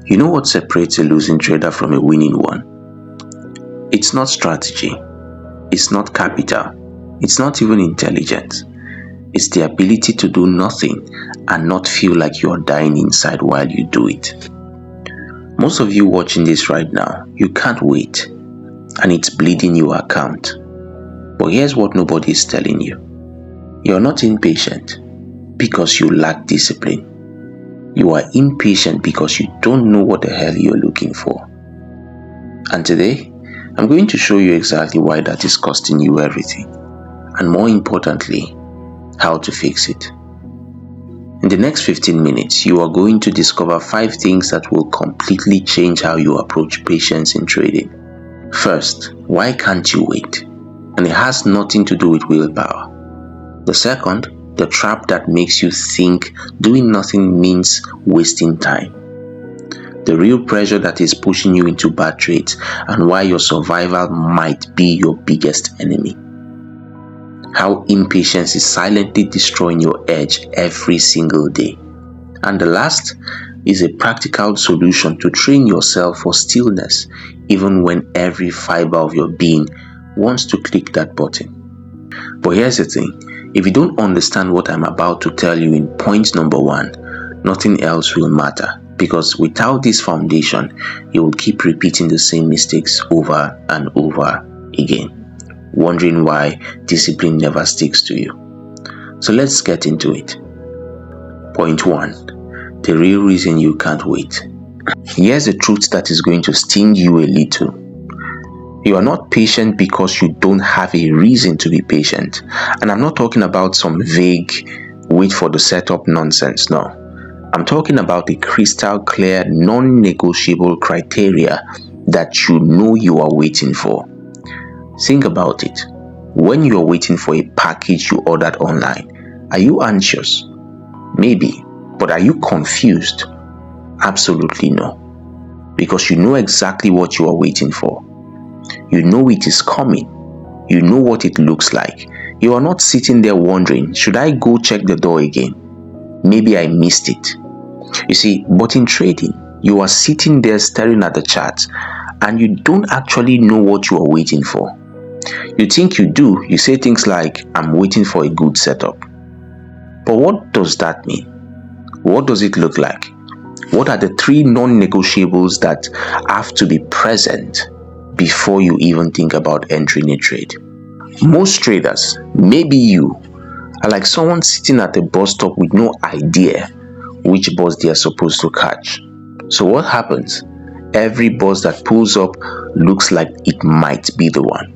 You know what separates a losing trader from a winning one? It's not strategy, it's not capital, it's not even intelligence. It's the ability to do nothing and not feel like you're dying inside while you do it. Most of you watching this right now, you can't wait, and it's bleeding your account. But here's what nobody is telling you. You're not impatient because you lack discipline. You are impatient because you don't know what the hell you're looking for. And today, I'm going to show you exactly why that is costing you everything, and more importantly, how to fix it. In the next 15 minutes, you are going to discover 5 things that will completely change how you approach patience in trading. First, why can't you wait? And it has nothing to do with willpower. The second, the trap that makes you think doing nothing means wasting time. The real pressure that is pushing you into bad trades and why your survival might be your biggest enemy. How impatience is silently destroying your edge every single day. And the last is a practical solution to train yourself for stillness, even when every fiber of your being wants to click that button. But here's the thing, if you don't understand what I'm about to tell you in point number 1, nothing else will matter, because without this foundation, you will keep repeating the same mistakes over and over again, wondering why discipline never sticks to you. So let's get into it. Point 1, the real reason you can't wait. Here's the truth that is going to sting you a little. You are not patient because you don't have a reason to be patient. And I'm not talking about some vague wait for the setup nonsense, no. I'm talking about a crystal clear, non-negotiable criteria that you know you are waiting for. Think about it. When you are waiting for a package you ordered online, are you anxious? Maybe, but are you confused? Absolutely no. Because you know exactly what you are waiting for. You know it is coming. You know what it looks like. You are not sitting there wondering, should I go check the door again? Maybe I missed it. You see, but in trading, you are sitting there staring at the chart and you don't actually know what you are waiting for. You think you do. You say things like, I'm waiting for a good setup. But what does that mean? What does it look like? What are the 3 non-negotiables that have to be present before you even think about entering a trade? Most traders, maybe you, are like someone sitting at a bus stop with no idea which bus they are supposed to catch. So what happens? Every bus that pulls up looks like it might be the one.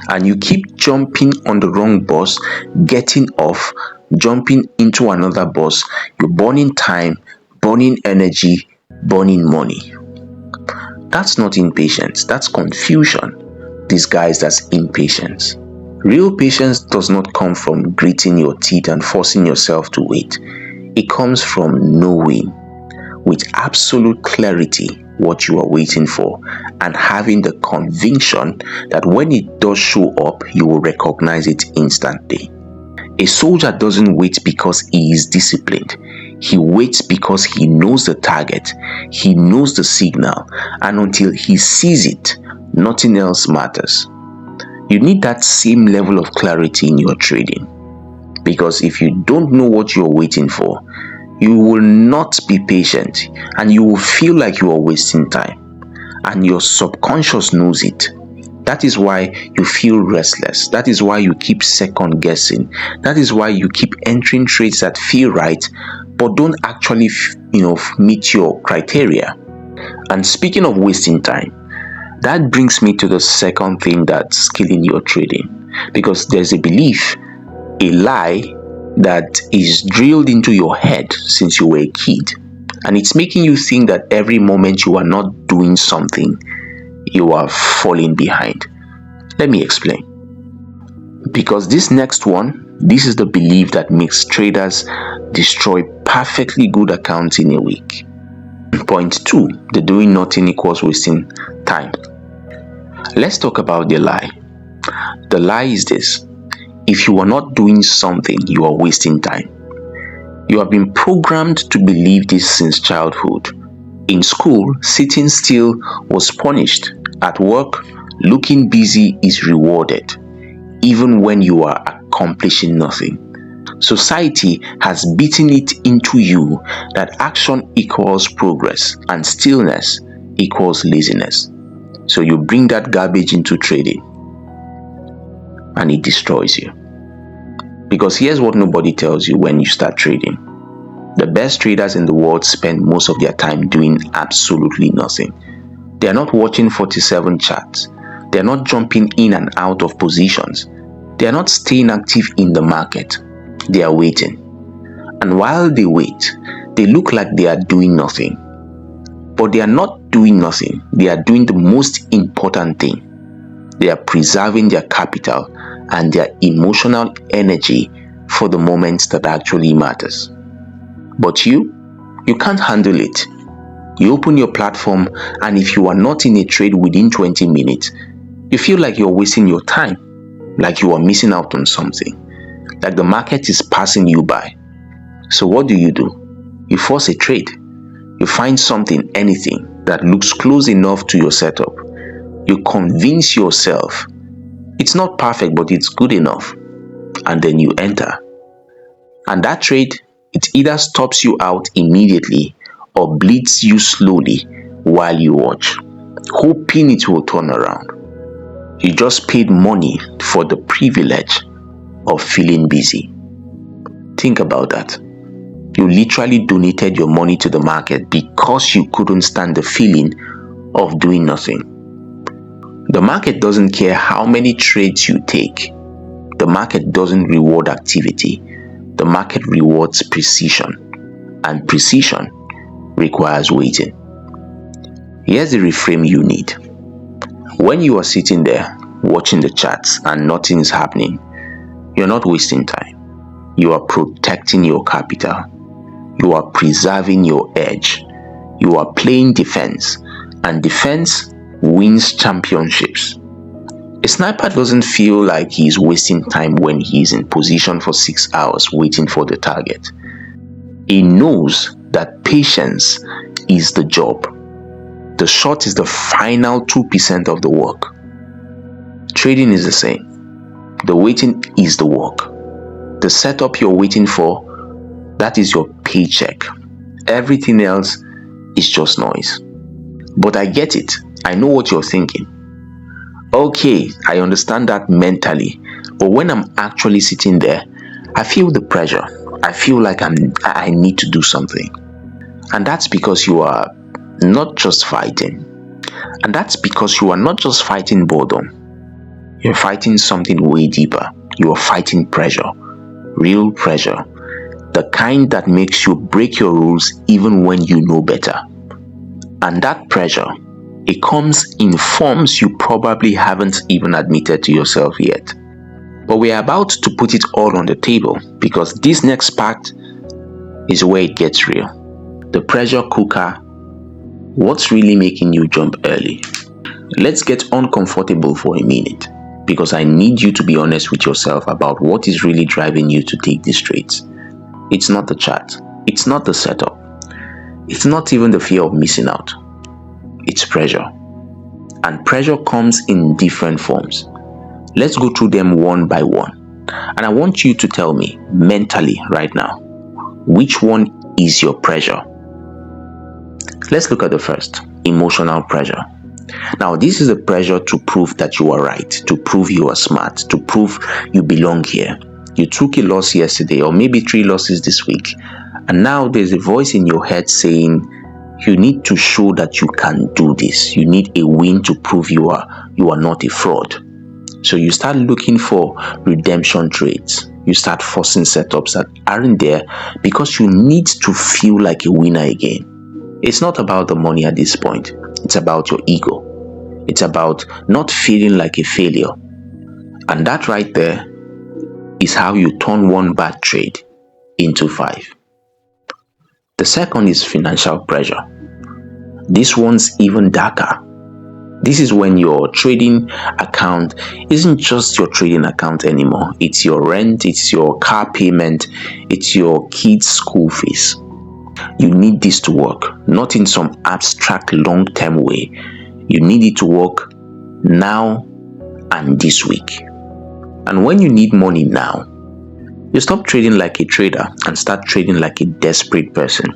And you keep jumping on the wrong bus, getting off, jumping into another bus. You're burning time, burning energy, burning money. That's not impatience, that's confusion disguised as impatience. Real patience does not come from gritting your teeth and forcing yourself to wait. It comes from knowing with absolute clarity what you are waiting for and having the conviction that when it does show up, you will recognize it instantly. A soldier doesn't wait because he is disciplined. He waits because he knows the target, he knows the signal, and until he sees it, nothing else matters. You need that same level of clarity in your trading, because if you don't know what you're waiting for, you will not be patient and you will feel like you are wasting time, and your subconscious knows it. That is why you feel restless. That is why you keep second guessing. That is why you keep entering trades that feel right but don't actually meet your criteria. And speaking of wasting time, that brings me to the second thing that's killing your trading, because there's a belief, a lie that is drilled into your head since you were a kid, and it's making you think that every moment you are not doing something, you are falling behind. Let me explain. Because this next one, this is the belief that makes traders destroy perfectly good accounts in a week. Point 2, the doing nothing equals wasting time. Let's talk about the lie. The lie is this: if you are not doing something, you are wasting time. You have been programmed to believe this since childhood. In school, sitting still was punished. At work, looking busy is rewarded, even when you are accomplishing nothing. Society has beaten it into you that action equals progress and stillness equals laziness. So you bring that garbage into trading and it destroys you. Because here's what nobody tells you when you start trading. The best traders in the world spend most of their time doing absolutely nothing. They are not watching 47 charts. They are not jumping in and out of positions. They are not staying active in the market. They are waiting. And while they wait, they look like they are doing nothing. But they are not doing nothing. They are doing the most important thing. They are preserving their capital and their emotional energy for the moments that actually matters. But you can't handle it. You open your platform, and if you are not in a trade within 20 minutes, you feel like you're wasting your time, like you are missing out on something, like the market is passing you by. So what do? You force a trade. You find something, anything, that looks close enough to your setup. You convince yourself it's not perfect, but it's good enough. And then you enter. And that trade, it either stops you out immediately or bleeds you slowly while you watch, hoping it will turn around. You just paid money for the privilege of feeling busy. Think about that. You literally donated your money to the market because you couldn't stand the feeling of doing nothing. The market doesn't care how many trades you take. The market doesn't reward activity. The market rewards precision, and precision requires waiting. Here's the reframe you need. When you are sitting there watching the charts and nothing is happening, you're not wasting time. You are protecting your capital. You are preserving your edge. You are playing defense, and defense wins championships. A sniper doesn't feel like he's wasting time when he's in position for 6 hours waiting for the target. He knows that patience is the job. The shot is the final 2% of the work. Trading is the same. The waiting is the work. The setup you're waiting for, that is your paycheck. Everything else is just noise. But I get it. I know what you're thinking. Okay, I understand that mentally, but when I'm actually sitting there, I feel the pressure. I feel like I need to do something. And that's because you are not just fighting. And that's because you are not just fighting boredom. You're fighting something way deeper. You are fighting pressure. Real pressure. The kind that makes you break your rules even when you know better. And that pressure, it comes in forms you probably haven't even admitted to yourself yet. But we're about to put it all on the table because this next part is where it gets real. The pressure cooker. What's really making you jump early? Let's get uncomfortable for a minute because I need you to be honest with yourself about what is really driving you to take these trades. It's not the chart. It's not the setup. It's not even the fear of missing out. It's pressure. And pressure comes in different forms. Let's go through them one by one. And I want you to tell me mentally right now, which one is your pressure? Let's look at the first, emotional pressure. Now, this is a pressure to prove that you are right, to prove you are smart, to prove you belong here. You took a loss yesterday or maybe 3 losses this week. And now there's a voice in your head saying, you need to show that you can do this. You need a win to prove you are not a fraud. So you start looking for redemption trades. You start forcing setups that aren't there because you need to feel like a winner again. It's not about the money at this point. It's about your ego. It's about not feeling like a failure. And that right there is how you turn one bad trade into 5. The second is financial pressure. This one's even darker. This is when your trading account isn't just your trading account anymore. It's your rent, it's your car payment, it's your kids' school fees. You need this to work, not in some abstract long-term way. You need it to work now and this week. And when you need money now, you stop trading like a trader and start trading like a desperate person.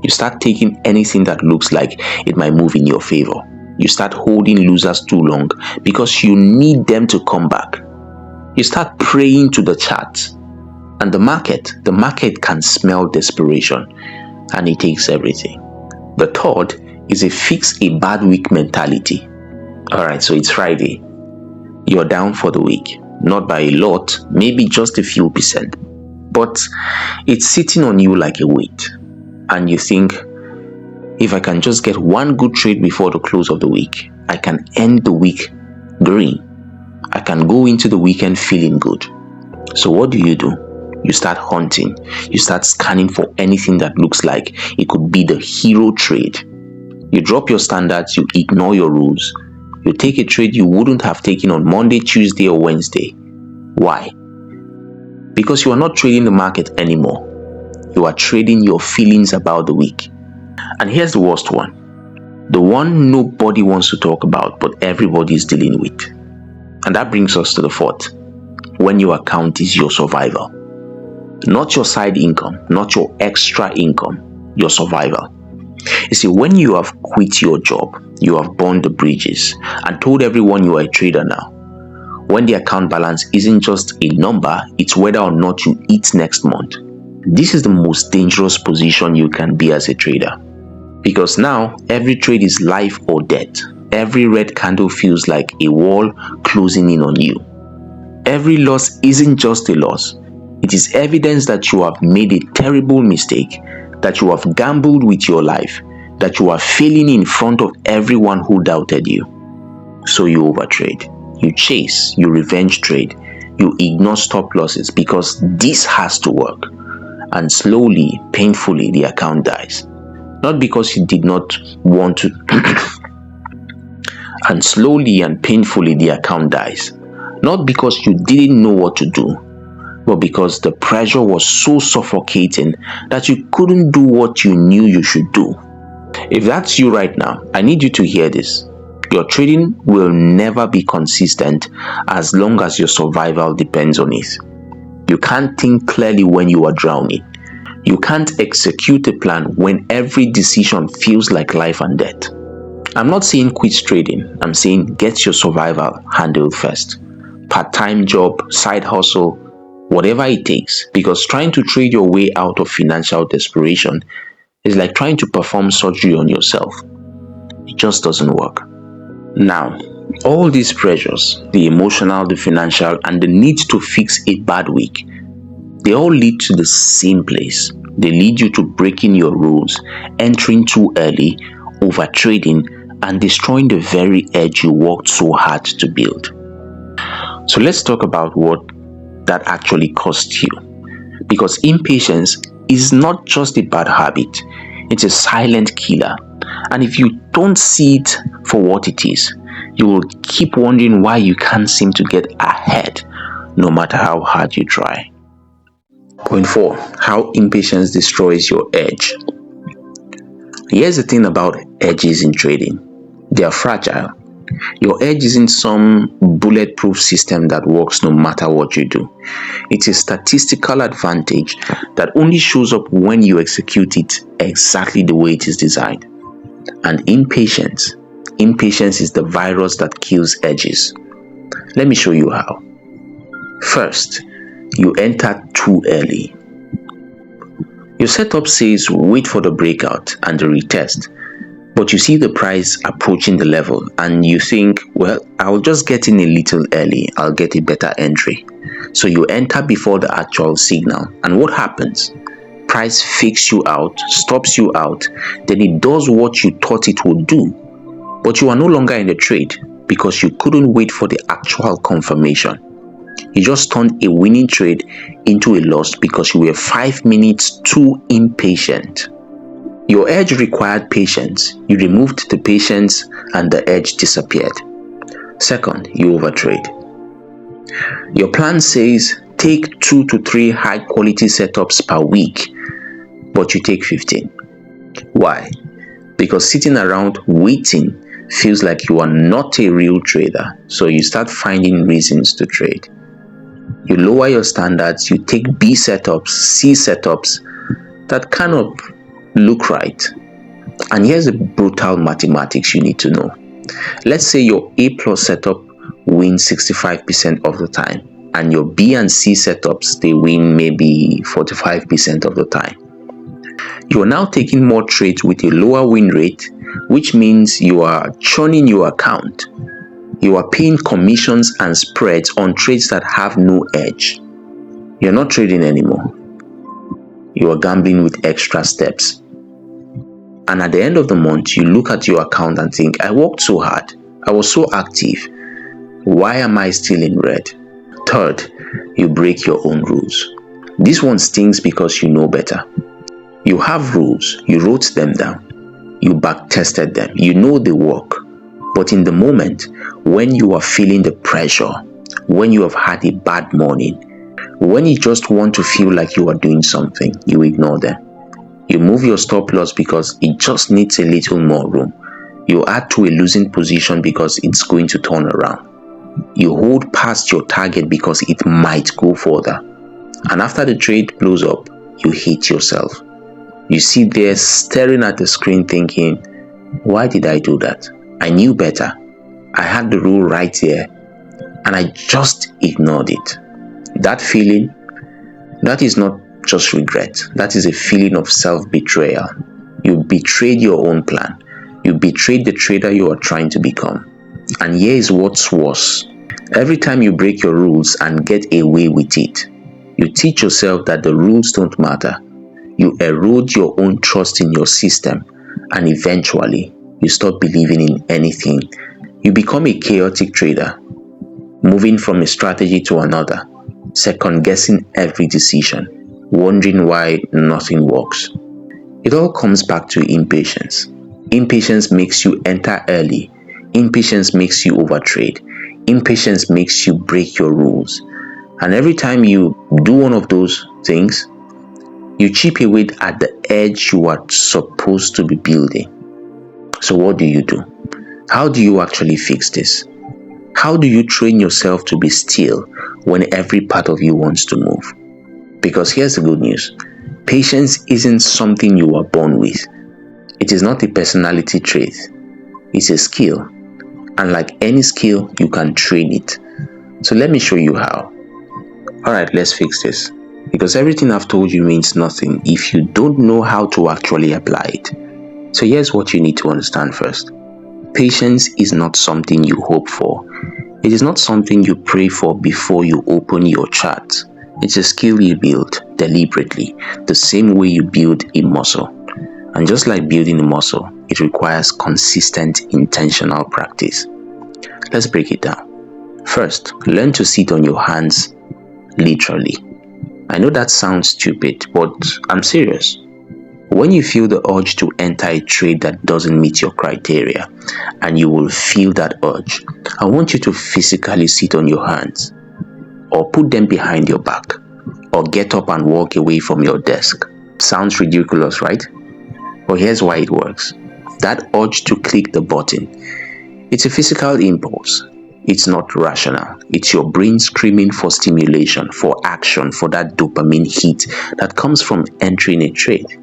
You start taking anything that looks like it might move in your favor. You start holding losers too long because you need them to come back. You start praying to the chart. And the market can smell desperation, and it takes everything. The third is a fix a bad week mentality. Alright, so it's Friday. You're down for the week. Not by a lot, maybe just a few percent. But it's sitting on you like a weight. And you think, if I can just get one good trade before the close of the week, I can end the week green. I can go into the weekend feeling good. So what do? You start hunting. You start scanning for anything that looks like it could be the hero trade. You drop your standards, you ignore your rules. You take a trade you wouldn't have taken on Monday, Tuesday, or Wednesday. Why? Because you are not trading the market anymore. You are trading your feelings about the week. And here's the worst one. The one nobody wants to talk about, but everybody is dealing with. And that brings us to the fourth. When your account is your survival. Not your side income, not your extra income, your survival. You see, when you have quit your job, you have burned the bridges and told everyone you are a trader now. When the account balance isn't just a number, it's whether or not you eat next month. This is the most dangerous position you can be as a trader. Because now, every trade is life or death. Every red candle feels like a wall closing in on you. Every loss isn't just a loss. It is evidence that you have made a terrible mistake, that you have gambled with your life, that you are failing in front of everyone who doubted you. So you overtrade, you chase, you revenge trade, you ignore stop losses because this has to work. And slowly, painfully, the account dies. Not because you did not want to. And slowly and painfully, the account dies. Not because you didn't know what to do, but because the pressure was so suffocating that you couldn't do what you knew you should do. If that's you right now, I need you to hear this. Your trading will never be consistent as long as your survival depends on it. You can't think clearly when you are drowning. You can't execute a plan when every decision feels like life and death. I'm not saying quit trading. I'm saying get your survival handled first. Part-time job, side hustle, whatever it takes, because trying to trade your way out of financial desperation is like trying to perform surgery on yourself. It just doesn't work. Now, all these pressures, the emotional, the financial, and the need to fix a bad week, they all lead to the same place. They lead you to breaking your rules, entering too early, overtrading, and destroying the very edge you worked so hard to build. So let's talk about what that actually costs you. Because impatience is not just a bad habit, it's a silent killer. And if you don't see it for what it is, you will keep wondering why you can't seem to get ahead, no matter how hard you try. Point 4. How impatience destroys your edge. Here's the thing about edges in trading. They are fragile. Your edge isn't some bulletproof system that works no matter what you do. It's a statistical advantage that only shows up when you execute it exactly the way it is designed. And impatience is the virus that kills edges. Let me show you how. First, you enter too early. Your setup says wait for the breakout and the retest. But you see the price approaching the level and you think, well, I'll just get in a little early. I'll get a better entry. So you enter before the actual signal. And what happens? Price fakes you out, stops you out. Then it does what you thought it would do. But you are no longer in the trade because you couldn't wait for the actual confirmation. You just turned a winning trade into a loss because you were 5 minutes too impatient. Your edge required patience. You removed the patience and the edge disappeared. Second, you overtrade. Your plan says take 2 to 3 high quality setups per week, but you take 15. Why? Because sitting around waiting feels like you are not a real trader, so you start finding reasons to trade. You lower your standards, you take B setups, C setups that cannot look right. And here's the brutal mathematics you need to know. Let's say your A plus setup wins 65% of the time, and your B and C setups, they win maybe 45% of the time. You are now taking more trades with a lower win rate, which means you are churning your account. You are paying commissions and spreads on trades that have no edge. You're not trading anymore. You are gambling with extra steps. And at the end of the month, you look at your account and think, I worked so hard. I was so active. Why am I still in red? Third, you break your own rules. This one stings because you know better. You have rules. You wrote them down. You back-tested them. You know they work. But in the moment, when you are feeling the pressure, when you have had a bad morning, when you just want to feel like you are doing something, you ignore them. You move your stop loss because it just needs a little more room. You add to a losing position because it's going to turn around. You hold past your target because it might go further. And after the trade blows up, you hate yourself. You sit there staring at the screen thinking, why did I do that? I knew better. I had the rule right here, and I just ignored it. That feeling, that is not just regret. That is a feeling of self-betrayal. You betrayed your own plan. You betrayed the trader you are trying to become. And here is what's worse. Every time you break your rules and get away with it, you teach yourself that the rules don't matter. You erode your own trust in your system, and eventually, you stop believing in anything. You become a chaotic trader, moving from a strategy to another, second-guessing every decision, wondering why nothing works. It all comes back to impatience. Impatience makes you enter early. Impatience makes you overtrade. Impatience makes you break your rules. And every time you do one of those things, you chip away at the edge you are supposed to be building. So what do? How do you actually fix this? How do you train yourself to be still when every part of you wants to move? Because here's the good news. Patience isn't something you are born with. It is not a personality trait. It's a skill. And like any skill, you can train it. So let me show you how. Alright, let's fix this. Because everything I've told you means nothing if you don't know how to actually apply it. So here's what you need to understand first. Patience is not something you hope for. It is not something you pray for before you open your chart. It's a skill you build deliberately, the same way you build a muscle. And just like building a muscle, it requires consistent, intentional practice. Let's break it down. First, learn to sit on your hands literally. I know that sounds stupid, but I'm serious. When you feel the urge to enter a trade that doesn't meet your criteria, and you will feel that urge, I want you to physically sit on your hands, or put them behind your back, or get up and walk away from your desk. Sounds ridiculous, right? But here's why it works. That urge to click the button, it's a physical impulse. It's not rational. It's your brain screaming for stimulation, for action, for that dopamine hit that comes from entering a trade.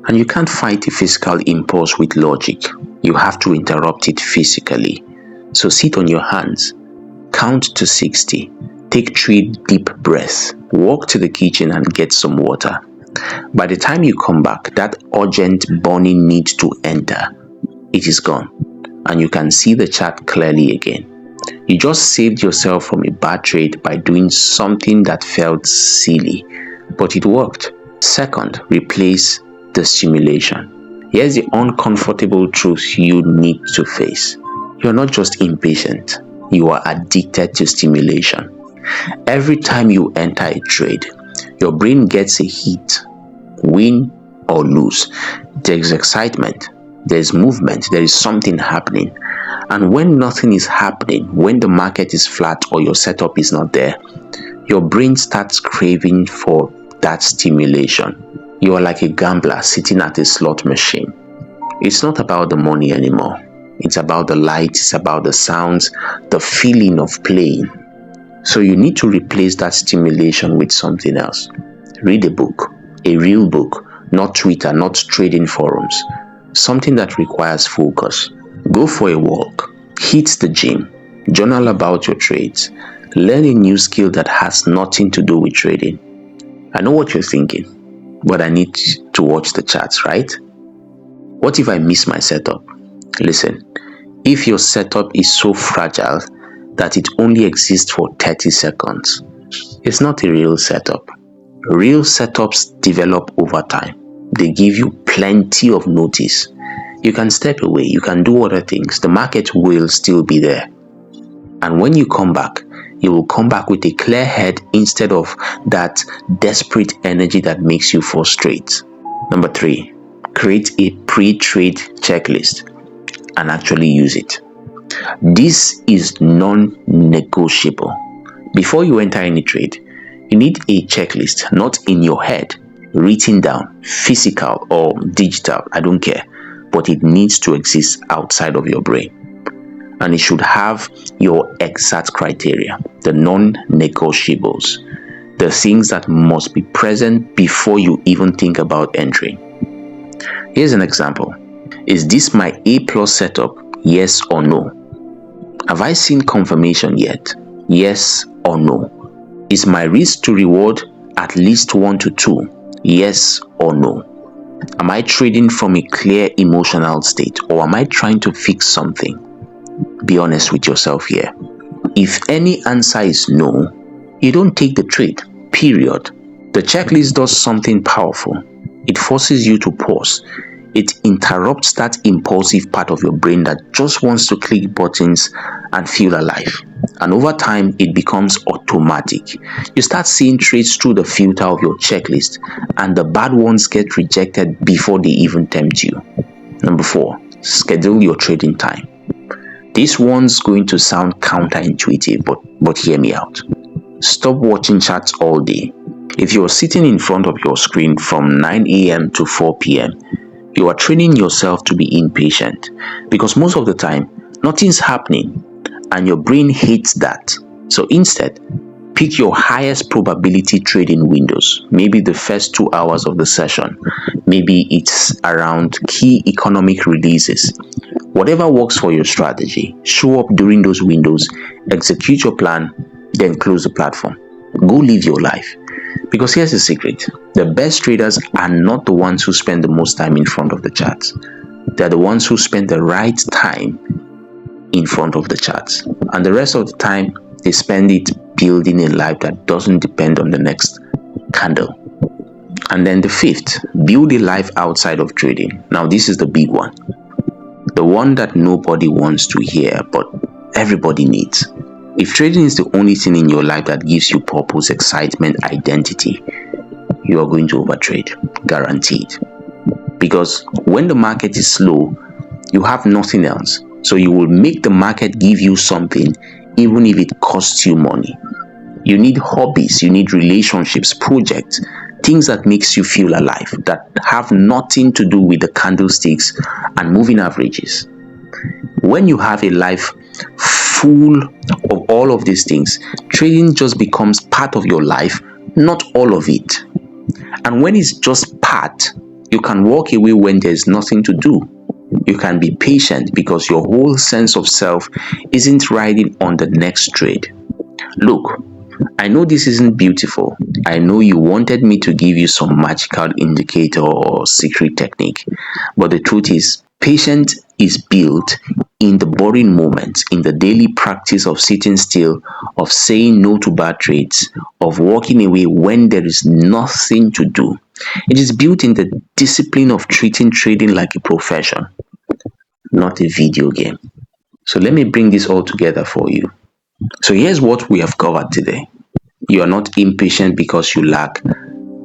And you can't fight a physical impulse with logic. You have to interrupt it physically. So sit on your hands, count to 60, take 3 deep breaths, walk to the kitchen and get some water. By the time you come back, that urgent burning need to enter, it is gone. And you can see the chart clearly again. You just saved yourself from a bad trade by doing something that felt silly, but it worked. Second, replace the stimulation. Here's the uncomfortable truth you need to face. You're not just impatient, you are addicted to stimulation. Every time you enter a trade, your brain gets a hit, win or lose. There's excitement, there's movement, there is something happening. And when nothing is happening, when the market is flat or your setup is not there, your brain starts craving for that stimulation. You are like a gambler sitting at a slot machine. It's not about the money anymore. It's about the light, it's about the sounds, the feeling of playing. So you need to replace that stimulation with something else. Read a book, a real book, not Twitter, not trading forums. Something that requires focus. Go for a walk, hit the gym, journal about your trades, learn a new skill that has nothing to do with trading. I know what you're thinking, but I need to watch the charts, right? What if I miss my setup? Listen, if your setup is so fragile that it only exists for 30 seconds, it's not a real setup. Real setups develop over time. They give you plenty of notice. You can step away, you can do other things. The market will still be there. And when you come back, you will come back with a clear head instead of that desperate energy that makes you frustrate. Number 3, create a pre-trade checklist and actually use it. This is non-negotiable. Before you enter any trade, you need a checklist, not in your head, written down, physical or digital, I don't care, but it needs to exist outside of your brain. And it should have your exact criteria, the non-negotiables, the things that must be present before you even think about entering. Here's an example. Is this my A+ setup? Yes or no? Have I seen confirmation yet? Yes or no? Is my risk to reward at least 1 to 2? Yes or no? Am I trading from a clear emotional state, or am I trying to fix something? Be honest with yourself here. If any answer is no, you don't take the trade, period. The checklist does something powerful. It forces you to pause. It interrupts that impulsive part of your brain that just wants to click buttons and feel alive. And over time, it becomes automatic. You start seeing trades through the filter of your checklist, and the bad ones get rejected before they even tempt you. Number 4, schedule your trading time. This one's going to sound counterintuitive, but hear me out. Stop watching charts all day. If you're sitting in front of your screen from 9 a.m. to 4 p.m., you are training yourself to be impatient, because most of the time, nothing's happening and your brain hates that. So instead, pick your highest probability trading windows. Maybe the first 2 hours of the session. Maybe it's around key economic releases. Whatever works for your strategy, show up during those windows, execute your plan, then close the platform. Go live your life. Because here's the secret. The best traders are not the ones who spend the most time in front of the charts. They're the ones who spend the right time in front of the charts. And the rest of the time, they spend it building a life that doesn't depend on the next candle. And then the 5th, build a life outside of trading. Now this is the big one. The one that nobody wants to hear, but everybody needs. If trading is the only thing in your life that gives you purpose, excitement, identity, you are going to overtrade, guaranteed. Because when the market is slow, you have nothing else. So you will make the market give you something, even if it costs you money. You need hobbies, you need relationships, projects, things that makes you feel alive, that have nothing to do with the candlesticks and moving averages. When you have a life full of all of these things, trading just becomes part of your life, not all of it. And when it's just part, you can walk away when there's nothing to do. You can be patient because your whole sense of self isn't riding on the next trade. Look, I know this isn't beautiful. I know you wanted me to give you some magical indicator or secret technique. But the truth is, patience is built in the boring moments, in the daily practice of sitting still, of saying no to bad trades, of walking away when there is nothing to do. It is built in the discipline of treating trading like a profession, not a video game. So let me bring this all together for you. So here's what we have covered today. You are not impatient because you lack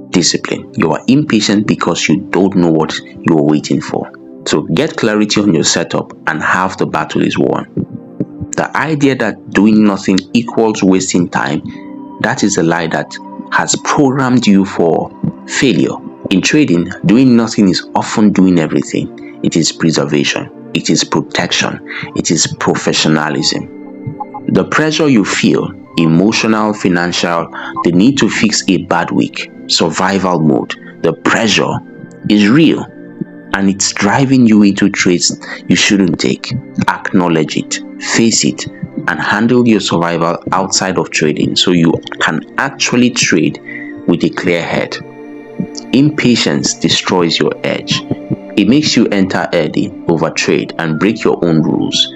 discipline. You are impatient because you don't know what you are waiting for. So get clarity on your setup and half the battle is won. The idea that doing nothing equals wasting time, that is a lie that has programmed you for failure. In trading, doing nothing is often doing everything. it is preservation, it is protection, it is professionalism. The pressure you feel, emotional, financial, the need to fix a bad week, survival mode, the pressure is real and it's driving you into trades you shouldn't take. Acknowledge it, face it, and handle your survival outside of trading so you can actually trade with a clear head. Impatience destroys your edge. It makes you enter early, overtrade, and break your own rules.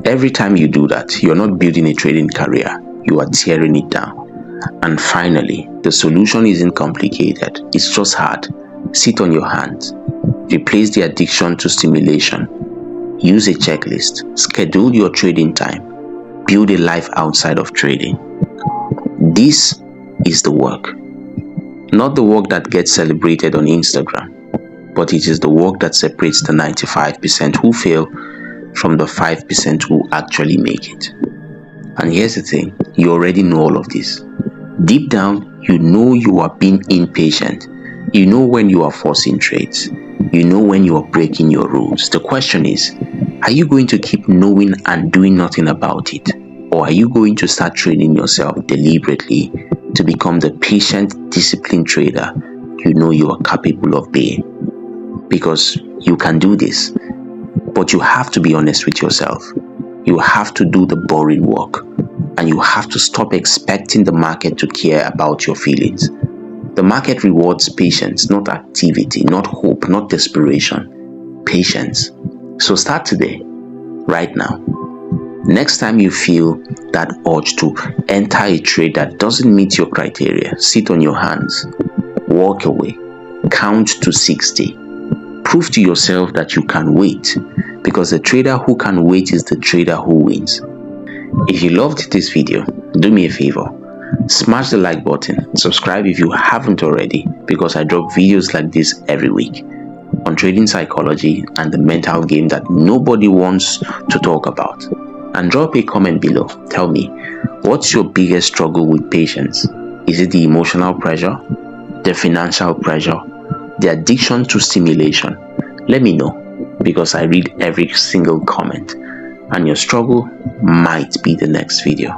Every time you do that, you're not building a trading career, you are tearing it down. And finally, the solution isn't complicated, it's just hard. Sit on your hands. Replace the addiction to stimulation. Use a checklist. Schedule your trading time. Build a life outside of trading. This is the work. Not the work that gets celebrated on Instagram, but it is the work that separates the 95% who fail from the 5% who actually make it. And here's the thing, you already know all of this. Deep down, you know you are being impatient. You know when you are forcing trades. You know when you are breaking your rules. The question is, are you going to keep knowing and doing nothing about it? Or are you going to start training yourself deliberately to become the patient, disciplined trader you know you are capable of being? Because you can do this. But you have to be honest with yourself. You have to do the boring work. And you have to stop expecting the market to care about your feelings. The market rewards patience, not activity, not hope, not desperation. Patience. So start today, right now. Next time you feel that urge to enter a trade that doesn't meet your criteria, sit on your hands, walk away, count to 60. Prove to yourself that you can wait, because the trader who can wait is the trader who wins. If you loved this video, do me a favor, smash the like button, subscribe if you haven't already, because I drop videos like this every week on trading psychology and the mental game that nobody wants to talk about. And drop a comment below. Tell me, what's your biggest struggle with patience? Is it the emotional pressure, the financial pressure, the addiction to stimulation? Let me know, because I read every single comment, and your struggle might be the next video.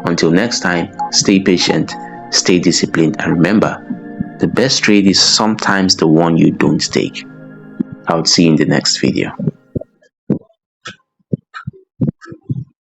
Until next time, stay patient, stay disciplined, and remember, the best trade is sometimes the one you don't take. I'll see you in the next video.